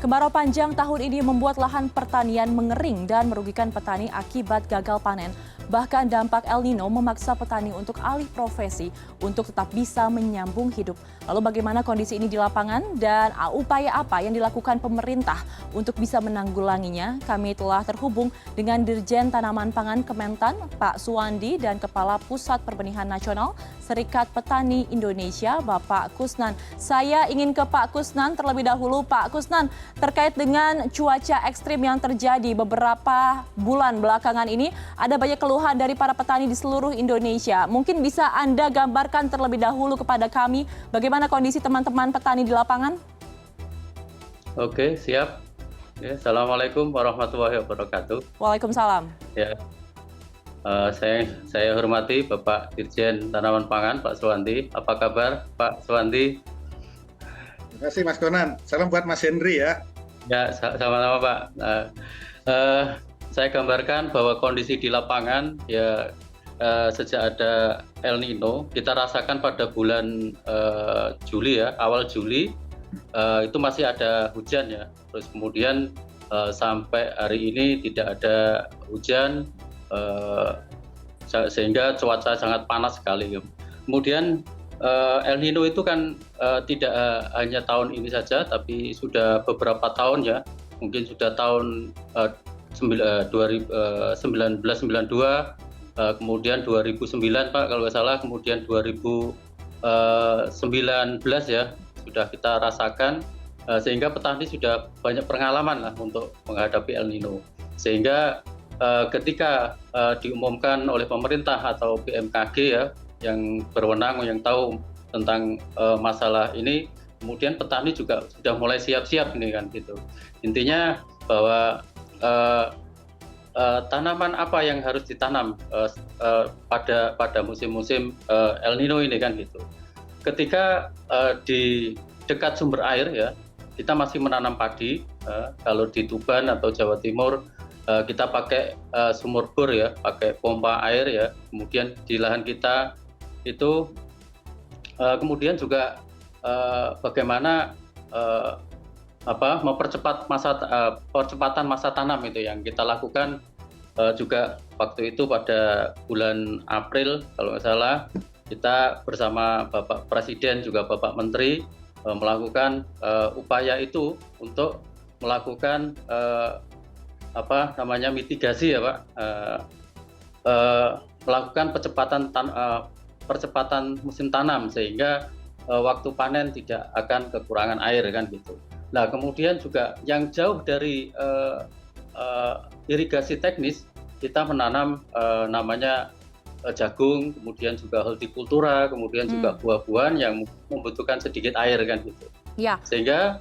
Kemarau panjang tahun ini membuat lahan pertanian mengering dan merugikan petani akibat gagal panen. Bahkan dampak El Nino memaksa petani untuk alih profesi untuk tetap bisa menyambung hidup. Lalu bagaimana kondisi ini di lapangan dan upaya apa yang dilakukan pemerintah untuk bisa menanggulanginya? Kami telah terhubung dengan Dirjen Tanaman Pangan Kementan, Pak Suwandi, dan Kepala Pusat Perbenihan Nasional Serikat Petani Indonesia, Bapak Kusnan. Saya ingin ke Pak Kusnan terlebih dahulu. Pak Kusnan, terkait dengan cuaca ekstrim yang terjadi beberapa bulan belakangan ini, ada banyak keluhan dari para petani di seluruh Indonesia. Mungkin bisa Anda gambarkan terlebih dahulu kepada kami bagaimana kondisi teman-teman petani di lapangan? Oke, siap. Ya, Assalamualaikum warahmatullahi wabarakatuh. Waalaikumsalam. Ya, saya hormati Bapak Dirjen Tanaman Pangan, Pak Suwandi. Apa kabar, Pak Suwandi? Terima kasih Mas Konan. Salam buat Mas Henry ya. Ya, sama-sama Pak. Saya gambarkan bahwa kondisi di lapangan ya sejak ada El Nino kita rasakan pada bulan Juli ya, awal Juli itu masih ada hujan ya. Terus kemudian sampai hari ini tidak ada hujan sehingga cuaca sangat panas sekali. Kemudian El Nino itu kan tidak hanya tahun ini saja, tapi sudah beberapa tahun ya, mungkin sudah tahun 1992, kemudian 2009 Pak kalau nggak salah, kemudian 2019 ya sudah kita rasakan, sehingga petani sudah banyak pengalaman lah untuk menghadapi El Nino. Sehingga ketika diumumkan oleh pemerintah atau BMKG ya, yang berwenang, yang tahu tentang masalah ini, kemudian petani juga sudah mulai siap-siap ini kan gitu. Intinya bahwa tanaman apa yang harus ditanam pada musim-musim El Nino ini kan gitu. Ketika di dekat sumber air ya, kita masih menanam padi. Kalau di Tuban atau Jawa Timur kita pakai sumur bor ya, pakai pompa air ya. Kemudian di lahan kita itu kemudian juga bagaimana mempercepat percepatan masa tanam itu yang kita lakukan juga waktu itu pada bulan April kalau nggak salah, kita bersama Bapak Presiden juga Bapak Menteri melakukan upaya itu untuk melakukan mitigasi ya Pak, melakukan percepatan musim tanam sehingga waktu panen tidak akan kekurangan air kan gitu. Nah kemudian juga yang jauh dari irigasi teknis, kita menanam namanya jagung, kemudian juga hortikultura, kemudian juga buah-buahan yang membutuhkan sedikit air kan gitu. Ya. Sehingga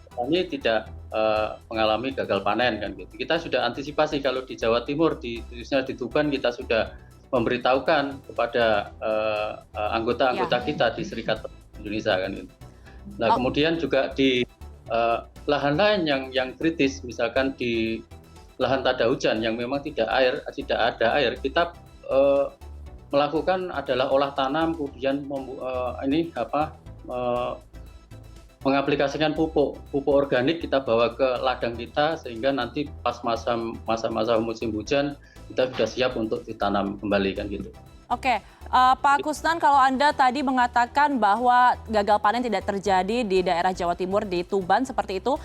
petani tidak mengalami gagal panen kan gitu. Kita sudah antisipasi kalau di Jawa Timur, khususnya di Tuban, kita sudah memberitahukan kepada anggota-anggota kita di Serikat Indonesia kan gitu. Nah kemudian juga di lahan lain yang kritis, misalkan di lahan tada hujan yang memang tidak ada air, kita melakukan adalah olah tanam, kemudian mengaplikasikan pupuk organik, kita bawa ke ladang kita sehingga nanti pas masa musim hujan kita sudah siap untuk ditanam kembali kan gitu. Oke, Pak Kusnan, kalau Anda tadi mengatakan bahwa gagal panen tidak terjadi di daerah Jawa Timur, di Tuban seperti itu,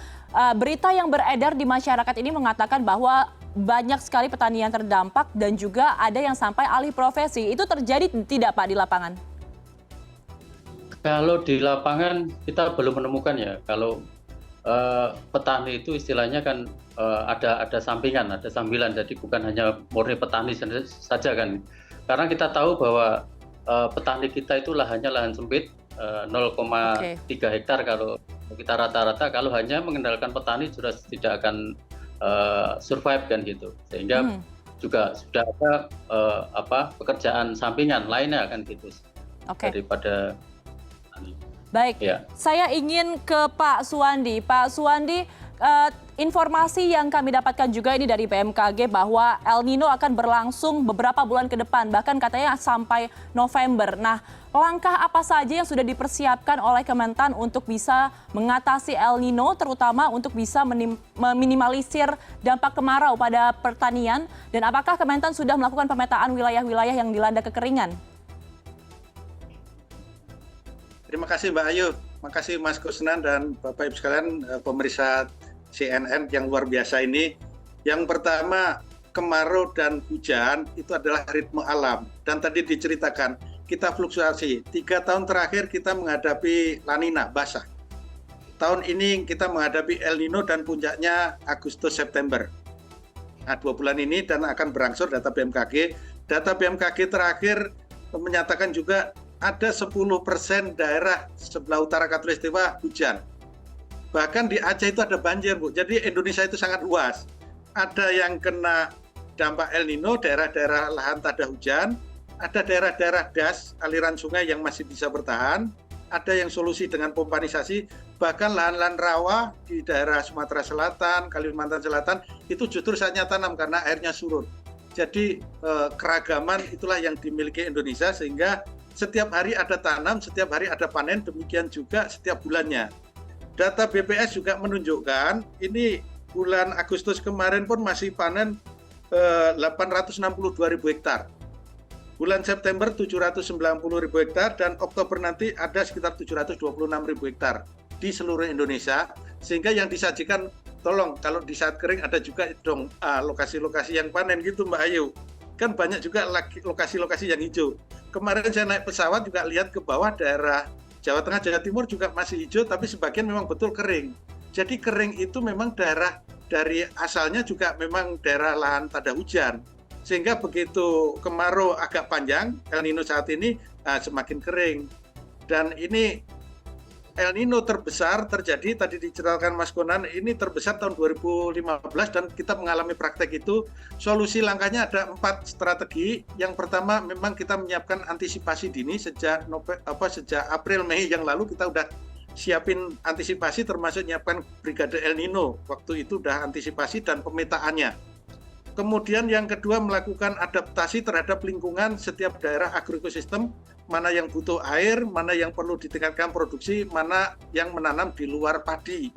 berita yang beredar di masyarakat ini mengatakan bahwa banyak sekali petani yang terdampak dan juga ada yang sampai alih profesi. Itu terjadi tidak Pak di lapangan? Kalau di lapangan kita belum menemukan ya. Kalau petani itu istilahnya kan ada sampingan, ada sambilan, jadi bukan hanya murni petani saja kan. Karena kita tahu bahwa petani kita itu lahannya lahan sempit, 0,3 hektar kalau kita rata-rata, kalau hanya mengandalkan petani sudah tidak akan survive kan gitu. Sehingga juga sudah ada pekerjaan sampingan lainnya kan gitu daripada petani. Baik, ya. Saya ingin ke Pak Suwandi. Pak Suwandi, informasi yang kami dapatkan juga ini dari BMKG bahwa El Nino akan berlangsung beberapa bulan ke depan, bahkan katanya sampai November. Nah, langkah apa saja yang sudah dipersiapkan oleh Kementan untuk bisa mengatasi El Nino, terutama untuk bisa meminimalisir dampak kemarau pada pertanian? Dan apakah Kementan sudah melakukan pemetaan wilayah-wilayah yang dilanda kekeringan? Terima kasih Mbak Ayu, makasih Mas Kusnan dan Bapak Ibu sekalian pemirsa CNN yang luar biasa ini. Yang pertama, kemarau dan hujan itu adalah ritme alam. Dan tadi diceritakan, kita fluktuasi. 3 tahun terakhir kita menghadapi La Nina, basah. Tahun ini kita menghadapi El Nino dan puncaknya Agustus-September. Nah, 2 bulan ini dan akan berangsur data BMKG. Data BMKG terakhir menyatakan juga ada 10% daerah sebelah utara Katulistiwa hujan. Bahkan di Aceh itu ada banjir, Bu. Jadi Indonesia itu sangat luas. Ada yang kena dampak El Nino, daerah-daerah lahan tak ada hujan. Ada daerah-daerah das, aliran sungai yang masih bisa bertahan. Ada yang solusi dengan pompanisasi. Bahkan lahan-lahan rawa di daerah Sumatera Selatan, Kalimantan Selatan, itu justru saatnya tanam karena airnya surut. Jadi keragaman itulah yang dimiliki Indonesia, sehingga setiap hari ada tanam, setiap hari ada panen, demikian juga setiap bulannya. Data BPS juga menunjukkan, ini bulan Agustus kemarin pun masih panen 862.000 hektar. Bulan September 790.000 hektar dan Oktober nanti ada sekitar 726.000 hektar di seluruh Indonesia. Sehingga yang disajikan, tolong kalau di saat kering ada juga dong lokasi-lokasi yang panen gitu Mbak Ayu. Kan banyak juga lokasi-lokasi yang hijau. Kemarin saya naik pesawat juga lihat ke bawah daerah Jawa Tengah, Jawa Timur juga masih hijau, tapi sebagian memang betul kering. Jadi kering itu memang daerah dari asalnya juga memang daerah lahan tak ada hujan. Sehingga begitu kemarau agak panjang, El Nino saat ini semakin kering. Dan ini El Nino terbesar terjadi, tadi diceritakan Mas Konan, ini terbesar tahun 2015 dan kita mengalami praktek itu. Solusi langkahnya ada 4 strategi. Yang pertama memang kita menyiapkan antisipasi dini sejak April Mei yang lalu kita udah siapin antisipasi termasuk menyiapkan Brigade El Nino. Waktu itu udah antisipasi dan pemetaannya. Kemudian yang kedua melakukan adaptasi terhadap lingkungan setiap daerah agroekosistem, mana yang butuh air, mana yang perlu ditingkatkan produksi, mana yang menanam di luar padi,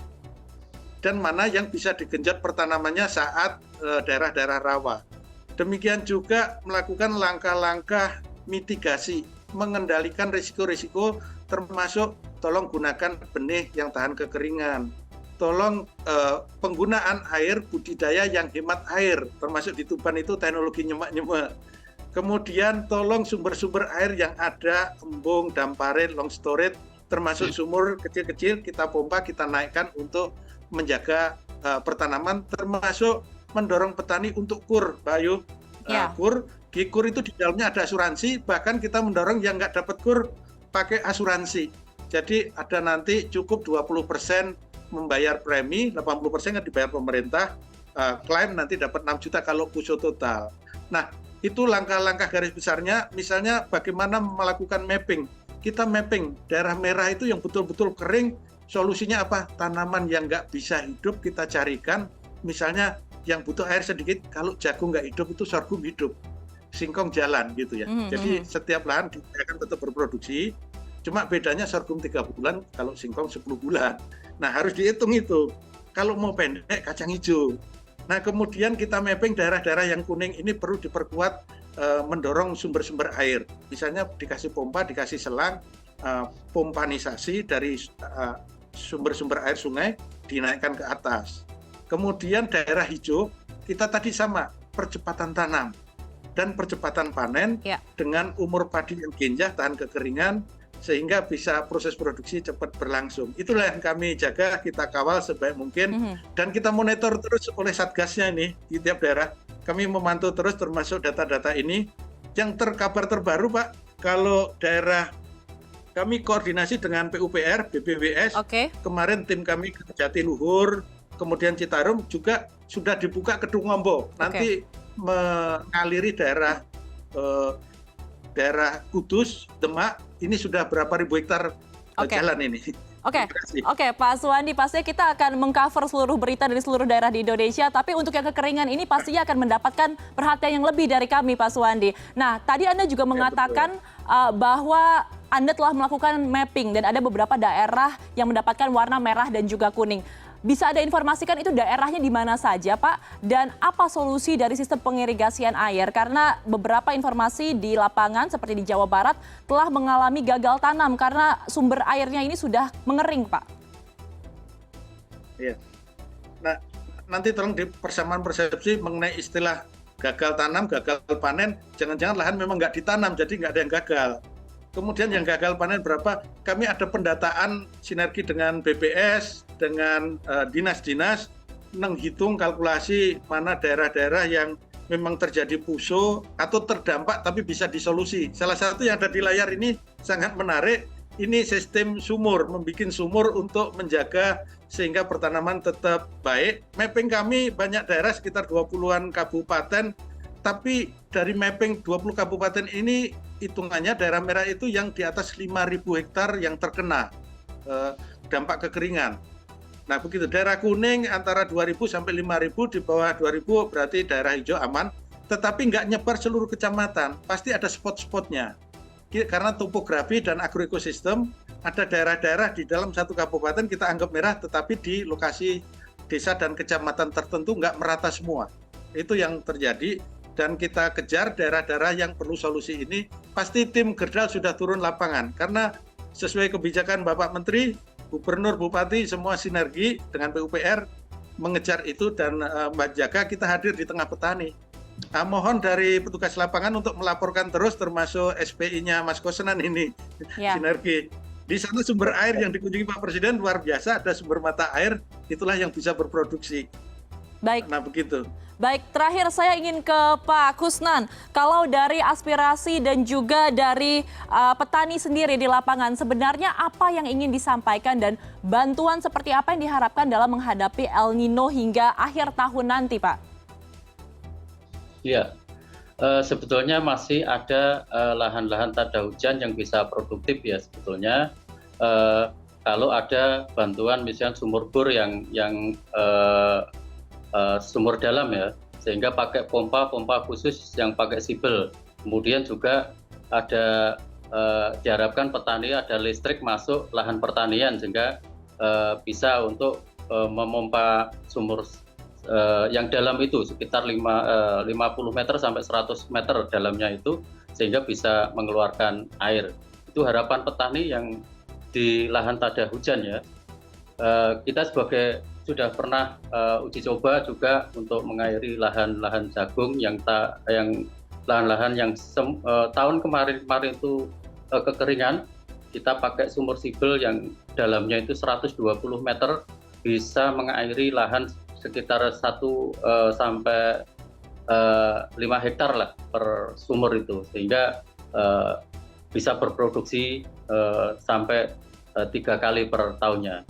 dan mana yang bisa digenjot pertanamannya saat daerah-daerah rawa. Demikian juga melakukan langkah-langkah mitigasi, mengendalikan risiko-risiko termasuk tolong gunakan benih yang tahan kekeringan. Tolong penggunaan air budidaya yang hemat air, termasuk di Tuban itu teknologi nyemak-nyemak. Kemudian tolong sumber-sumber air yang ada, embung, damparit, long storage, termasuk sumur kecil-kecil kita pompa, kita naikkan untuk menjaga pertanaman, termasuk mendorong petani untuk kur, Bayu. Kur itu di dalamnya ada asuransi, bahkan kita mendorong yang nggak dapat kur pakai asuransi. Jadi ada nanti cukup 20% membayar premi, 80% kan dibayar pemerintah, klaim nanti dapat 6 juta kalau puso total. Nah, itu langkah-langkah garis besarnya, misalnya bagaimana melakukan mapping. Kita mapping, daerah merah itu yang betul-betul kering, solusinya apa? Tanaman yang nggak bisa hidup kita carikan, misalnya yang butuh air sedikit, kalau jagung nggak hidup itu sorghum hidup, singkong jalan gitu ya. Jadi setiap lahan akan tetap berproduksi, cuma bedanya sorghum 3 bulan, kalau singkong 10 bulan. Nah, harus dihitung itu. Kalau mau pendek, kacang hijau. Nah, kemudian kita mapping daerah-daerah yang kuning ini perlu diperkuat mendorong sumber-sumber air. Misalnya dikasih pompa, dikasih selang, pompanisasi dari sumber-sumber air sungai dinaikkan ke atas. Kemudian daerah hijau, kita tadi sama, percepatan tanam dan percepatan panen dengan umur padi yang genjah, tahan kekeringan, sehingga bisa proses produksi cepat berlangsung. Itulah yang kami jaga, kita kawal sebaik mungkin, dan kita monitor terus oleh Satgasnya ini di tiap daerah. Kami memantau terus termasuk data-data ini. Yang kabar terbaru Pak, kalau daerah kami koordinasi dengan PUPR, BPWS, kemarin tim kami ke Jatiluhur, kemudian Citarum juga sudah dibuka Kedung Ngombo. Nanti mengaliri daerah Kudus, Demak, ini sudah berapa ribu hektar jalan ini. Oke, Terima kasih. oke, Pak Suwandi, pastinya kita akan mengcover seluruh berita dari seluruh daerah di Indonesia, tapi untuk yang kekeringan ini pastinya akan mendapatkan perhatian yang lebih dari kami, Pak Suwandi. Nah, tadi Anda juga mengatakan bahwa Anda telah melakukan mapping dan ada beberapa daerah yang mendapatkan warna merah dan juga kuning. Bisa Anda informasikan itu daerahnya di mana saja, Pak? Dan apa solusi dari sistem pengirigasian air? Karena beberapa informasi di lapangan seperti di Jawa Barat telah mengalami gagal tanam karena sumber airnya ini sudah mengering, Pak. Iya. Nah, nanti tolong di persamaan persepsi mengenai istilah gagal tanam, gagal panen. Jangan-jangan lahan memang nggak ditanam, jadi nggak ada yang gagal. Kemudian yang gagal panen berapa? Kami ada pendataan sinergi dengan BPS, dengan dinas-dinas, menghitung kalkulasi mana daerah-daerah yang memang terjadi puso atau terdampak tapi bisa disolusi. Salah satu yang ada di layar ini sangat menarik, ini sistem sumur, membuat sumur untuk menjaga sehingga pertanaman tetap baik. Mapping kami banyak daerah sekitar 20-an kabupaten, tapi dari mapping 20 kabupaten ini hitungannya daerah merah itu yang di atas 5.000 hektar yang terkena dampak kekeringan. Nah begitu, daerah kuning antara 2.000 sampai 5.000, di bawah 2.000 berarti daerah hijau aman, tetapi nggak nyebar seluruh kecamatan, pasti ada spot-spotnya. Karena topografi dan agroekosistem, ada daerah-daerah di dalam satu kabupaten kita anggap merah, tetapi di lokasi desa dan kecamatan tertentu nggak merata semua. Itu yang terjadi. Dan kita kejar daerah-daerah yang perlu solusi ini, pasti tim Gerdal sudah turun lapangan. Karena sesuai kebijakan Bapak Menteri, Gubernur, Bupati, semua sinergi dengan PUPR mengejar itu dan menjaga kita hadir di tengah petani. Mohon dari petugas lapangan untuk melaporkan terus termasuk SPI-nya Mas Kosenan ini, sinergi. Di sana sumber air yang dikunjungi Pak Presiden luar biasa, ada sumber mata air, itulah yang bisa berproduksi. Baik. Nah begitu. Baik, terakhir saya ingin ke Pak Kusnan. Kalau dari aspirasi dan juga dari petani sendiri di lapangan, sebenarnya apa yang ingin disampaikan dan bantuan seperti apa yang diharapkan dalam menghadapi El Nino hingga akhir tahun nanti, Pak? Iya, sebetulnya masih ada lahan-lahan tada hujan yang bisa produktif ya sebetulnya. Kalau ada bantuan misalnya sumur bor yang sumur dalam ya, sehingga pakai pompa khusus yang pakai sibel. Kemudian juga ada diharapkan petani ada listrik masuk lahan pertanian sehingga bisa untuk memompa sumur yang dalam itu sekitar 50 meter sampai 100 meter dalamnya itu, sehingga bisa mengeluarkan air. Itu harapan petani yang di lahan tada hujan ya. Kita sudah pernah uji coba juga untuk mengairi lahan-lahan jagung yang lahan-lahan yang tahun kemarin itu kekeringan. Kita pakai sumur sibel yang dalamnya itu 120 meter, bisa mengairi lahan sekitar 1 sampai 5 hektar lah per sumur itu, sehingga bisa berproduksi sampai 3 kali per tahunnya.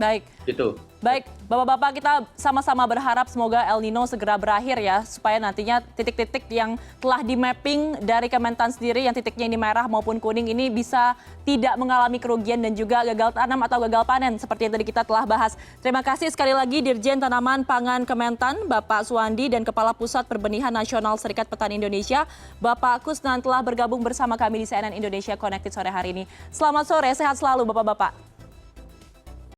Baik. Gitu. Baik, Bapak-Bapak, kita sama-sama berharap semoga El Nino segera berakhir ya, supaya nantinya titik-titik yang telah di-mapping dari Kementan sendiri, yang titiknya ini merah maupun kuning ini bisa tidak mengalami kerugian dan juga gagal tanam atau gagal panen seperti yang tadi kita telah bahas. Terima kasih sekali lagi Dirjen Tanaman Pangan Kementan, Bapak Suwandi, dan Kepala Pusat Perbenihan Nasional Serikat Petani Indonesia, Bapak Kusnan, telah bergabung bersama kami di CNN Indonesia Connected sore hari ini. Selamat sore, sehat selalu Bapak-Bapak.